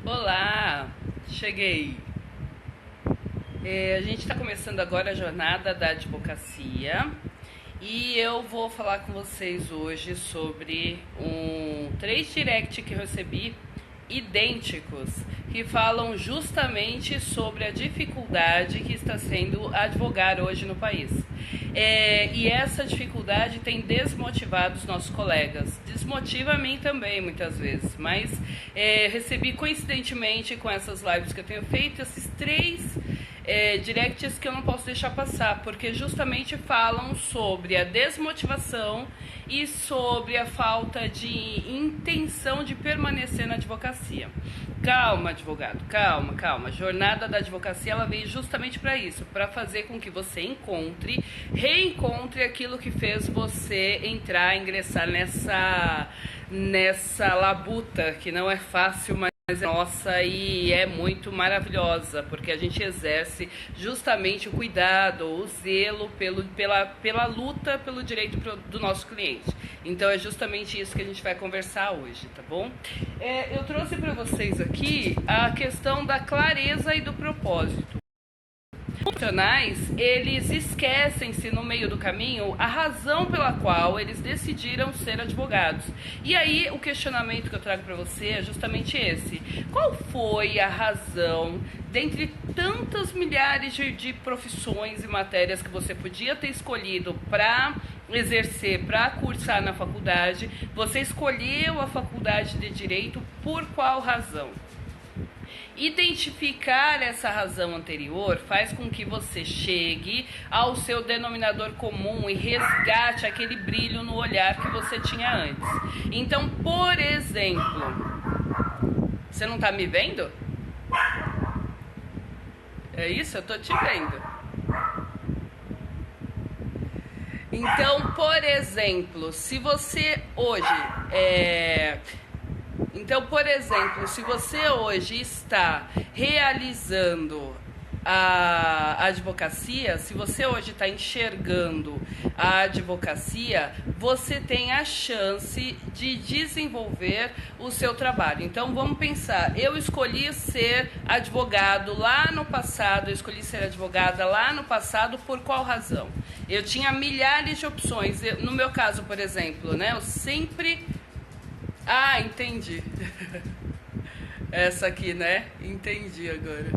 Olá, cheguei. A gente está começando agora a jornada da advocacia e eu vou falar com vocês hoje sobre três direct que eu recebi idênticos que falam justamente sobre a dificuldade que está sendo advogar hoje no país. E essa dificuldade tem desmotivado os nossos colegas. Desmotiva a mim também, muitas vezes. Mas recebi coincidentemente com essas lives que eu tenho feito esses três directs que eu não posso deixar passar, porque justamente falam sobre a desmotivação e sobre a falta de intenção de permanecer na advocacia. Calma, advogado, calma. A jornada da advocacia ela veio justamente para isso, para fazer com que você reencontre aquilo que fez você ingressar nessa labuta que não é fácil, mas é nossa e é muito maravilhosa, porque a gente exerce justamente o cuidado, o zelo pela luta pelo direito do nosso cliente. Então é justamente isso que a gente vai conversar hoje, tá bom? Eu trouxe para vocês aqui a questão da clareza e do propósito. Os profissionais, eles esquecem-se no meio do caminho a razão pela qual eles decidiram ser advogados. E aí o questionamento que eu trago para você é justamente esse. Qual foi a razão, dentre tantas milhares de profissões e matérias que você podia ter escolhido para exercer, para cursar na faculdade, você escolheu a faculdade de Direito por qual razão? Identificar essa razão anterior faz com que você chegue ao seu denominador comum e resgate aquele brilho no olhar que você tinha antes. Então, por exemplo, você não tá me vendo? É isso? Eu tô te vendo. Então, por exemplo, se você hoje se você hoje está realizando a advocacia, se você hoje está enxergando a advocacia, você tem a chance de desenvolver o seu trabalho. Então vamos pensar, eu escolhi ser advogado lá no passado, eu escolhi ser advogada lá no passado por qual razão? Eu tinha milhares de opções. No meu caso, por exemplo, né, eu sempre... Ah, entendi. Essa aqui, né? Entendi agora.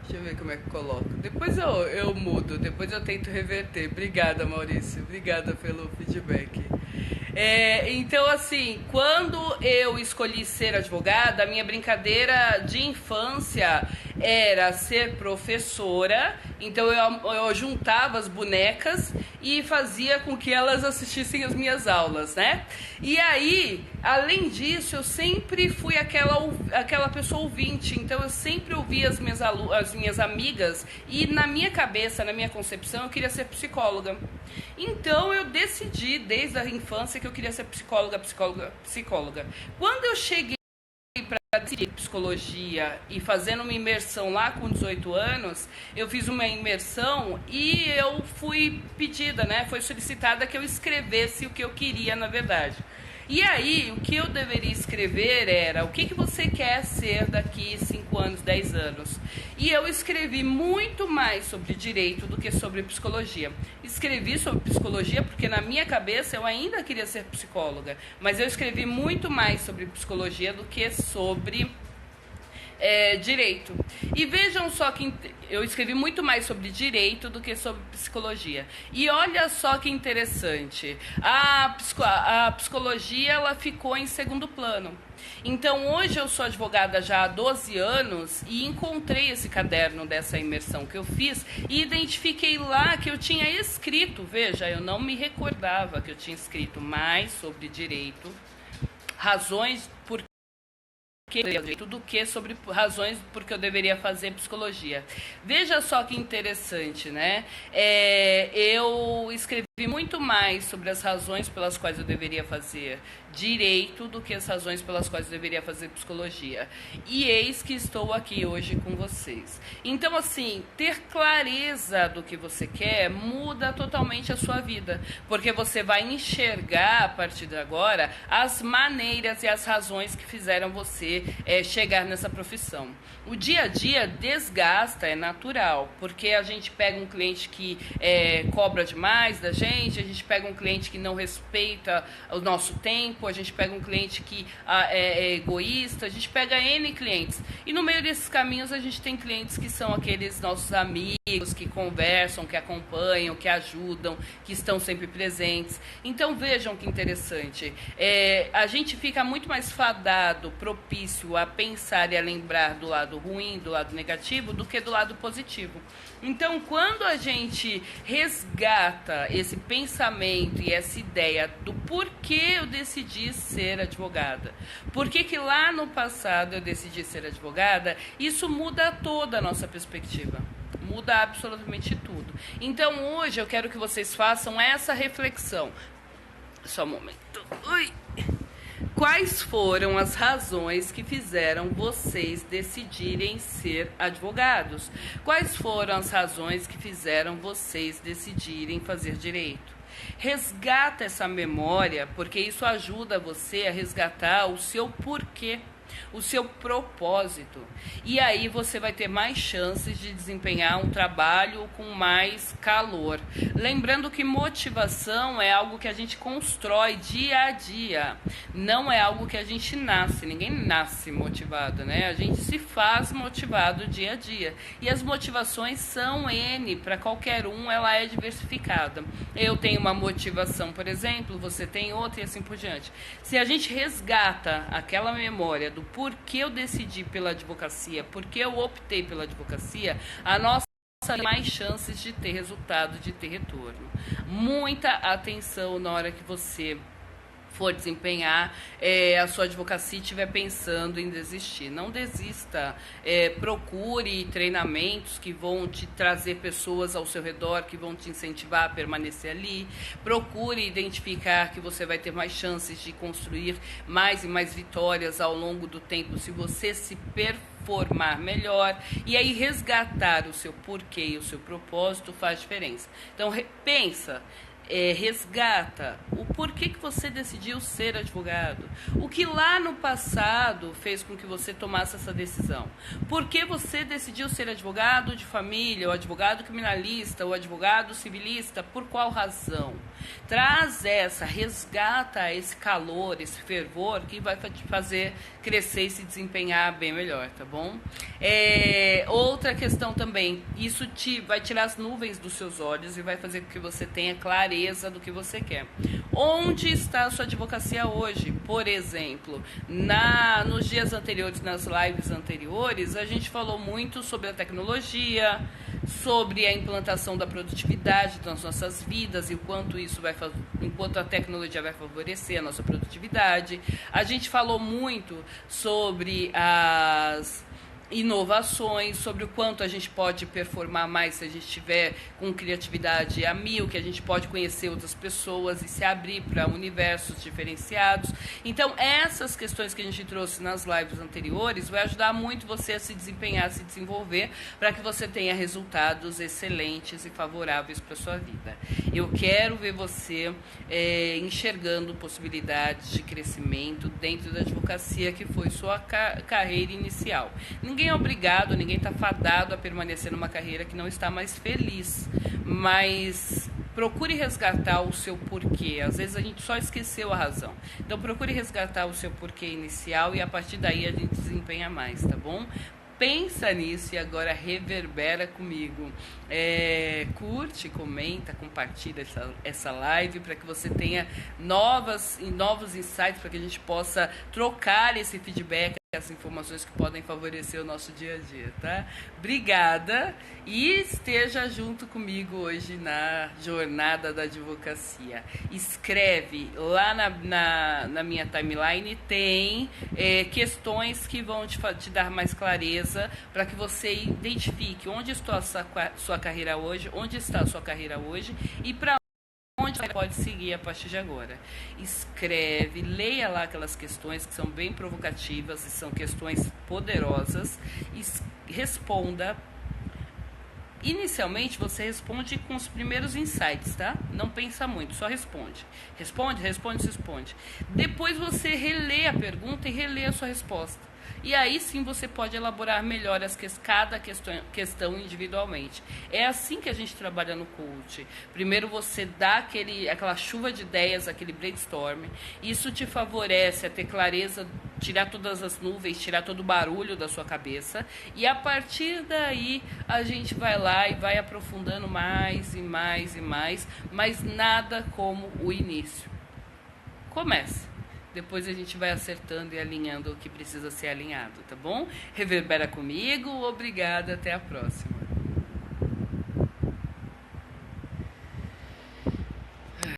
Deixa eu ver como é que eu coloco. Depois eu mudo, depois eu tento reverter. Obrigada, Maurício. Obrigada pelo feedback. Então, assim, quando eu escolhi ser advogada, a minha brincadeira de infância era ser professora. Então eu juntava as bonecas e fazia com que elas assistissem as minhas aulas, né? E aí, além disso, eu sempre fui aquela pessoa ouvinte. Então eu sempre ouvia as minhas amigas e na minha cabeça, na minha concepção, eu queria ser psicóloga. Então eu decidi desde a infância que eu queria ser psicóloga. Quando eu cheguei para decidir psicologia e fazendo uma imersão lá com 18 anos, eu fiz uma imersão e eu fui pedida, né? Foi solicitada que eu escrevesse o que eu queria, na verdade. E aí, o que eu deveria escrever era o que você quer ser daqui 5 anos, 10 anos. E eu escrevi muito mais sobre direito do que sobre psicologia. Escrevi sobre psicologia porque na minha cabeça eu ainda queria ser psicóloga, mas eu escrevi muito mais sobre psicologia do que sobre direito. E vejam só que eu escrevi muito mais sobre direito do que sobre psicologia. E olha só que interessante, a psicologia ela ficou em segundo plano. Então hoje eu sou advogada já há 12 anos e encontrei esse caderno dessa imersão que eu fiz e identifiquei lá que eu tinha escrito, veja, eu não me recordava que eu tinha escrito mais sobre direito, razões por do que sobre razões porque eu deveria fazer psicologia. Veja só que interessante, né? Eu escrevi muito mais sobre as razões pelas quais eu deveria fazer direito do que as razões pelas quais eu deveria fazer psicologia. E eis que estou aqui hoje com vocês. Então, assim, ter clareza do que você quer muda totalmente a sua vida, porque você vai enxergar a partir de agora as maneiras e as razões que fizeram você chegar nessa profissão. O dia a dia desgasta, é natural, porque a gente pega um cliente que cobra demais da gente, a gente pega um cliente que não respeita o nosso tempo, a gente pega um cliente que é egoísta, a gente pega N clientes. E no meio desses caminhos a gente tem clientes que são aqueles nossos amigos, que conversam, que acompanham, que ajudam, que estão sempre presentes. Então vejam que interessante. A gente fica muito mais fadado, propício a pensar e a lembrar do lado ruim, do lado negativo, do que do lado positivo. Então, quando a gente resgata esse pensamento e essa ideia do porquê eu decidi ser advogada, por que lá no passado eu decidi ser advogada, isso muda toda a nossa perspectiva. Muda absolutamente tudo. Então, hoje eu quero que vocês façam essa reflexão. Só um momento. Ui. Quais foram as razões que fizeram vocês decidirem ser advogados? Quais foram as razões que fizeram vocês decidirem fazer direito? Resgata essa memória, porque isso ajuda você a resgatar o seu porquê, o seu propósito. E aí você vai ter mais chances de desempenhar um trabalho com mais calor. Lembrando que motivação é algo que a gente constrói dia a dia. Não é algo que a gente nasce. Ninguém nasce motivado, né? A gente se faz motivado dia a dia. E as motivações são N. Para qualquer um, ela é diversificada. Eu tenho uma motivação, por exemplo, você tem outra e assim por diante. Se a gente resgata aquela memória do porquê eu decidi pela advocacia, porque eu optei pela advocacia, a nossa tem mais chances de ter resultado, de ter retorno. Muita atenção na hora que você for desempenhar a sua advocacia e estiver pensando em desistir. Não desista. Procure treinamentos que vão te trazer pessoas ao seu redor, que vão te incentivar a permanecer ali. Procure identificar que você vai ter mais chances de construir mais e mais vitórias ao longo do tempo se você se formar melhor, e aí resgatar o seu porquê e o seu propósito faz diferença. Então pensa, resgata o porquê que você decidiu ser advogado, o que lá no passado fez com que você tomasse essa decisão, por que você decidiu ser advogado de família, ou advogado criminalista, ou advogado civilista, por qual razão? Traz resgata esse calor, esse fervor que vai te fazer crescer e se desempenhar bem melhor, tá bom? Outra questão também, isso vai tirar as nuvens dos seus olhos e vai fazer com que você tenha clareza do que você quer. Onde está a sua advocacia hoje? Por exemplo, nos dias anteriores, nas lives anteriores, a gente falou muito sobre a tecnologia, sobre a implantação da produtividade nas nossas vidas e o quanto isso enquanto a tecnologia vai favorecer a nossa produtividade. A gente falou muito sobre as inovações, sobre o quanto a gente pode performar mais se a gente estiver com criatividade a mil, que a gente pode conhecer outras pessoas e se abrir para universos diferenciados. Então, essas questões que a gente trouxe nas lives anteriores vai ajudar muito você a se desempenhar, a se desenvolver, para que você tenha resultados excelentes e favoráveis para a sua vida. Eu quero ver você enxergando possibilidades de crescimento dentro da advocacia, que foi sua carreira inicial. Ninguém é obrigado, ninguém está fadado a permanecer numa carreira que não está mais feliz, mas procure resgatar o seu porquê. Às vezes a gente só esqueceu a razão. Então procure resgatar o seu porquê inicial e a partir daí a gente desempenha mais, tá bom? Pensa nisso e agora reverbera comigo. Curte, comenta, compartilha essa live para que você tenha novos insights, para que a gente possa trocar esse feedback, as informações que podem favorecer o nosso dia a dia, tá? Obrigada e esteja junto comigo hoje na jornada da advocacia. Escreve lá na minha timeline, tem questões que vão te dar mais clareza para que você identifique onde está a sua carreira hoje, onde está a sua carreira hoje e para onde pode seguir a partir de agora. Escreve, leia lá aquelas questões que são bem provocativas e são questões poderosas, e responda. Inicialmente você responde com os primeiros insights, tá? Não pensa muito, só responde. Responde. Depois você relê a pergunta e relê a sua resposta. E aí sim você pode elaborar melhor cada questão individualmente. É assim que a gente trabalha no coach. Primeiro você dá aquela chuva de ideias, aquele brainstorm. Isso te favorece a ter clareza, tirar todas as nuvens, tirar todo o barulho da sua cabeça. E a partir daí a gente vai lá e vai aprofundando mais e mais e mais. Mas nada como o início. Comece. Depois a gente vai acertando e alinhando o que precisa ser alinhado, tá bom? Reverbera comigo, obrigada, até a próxima.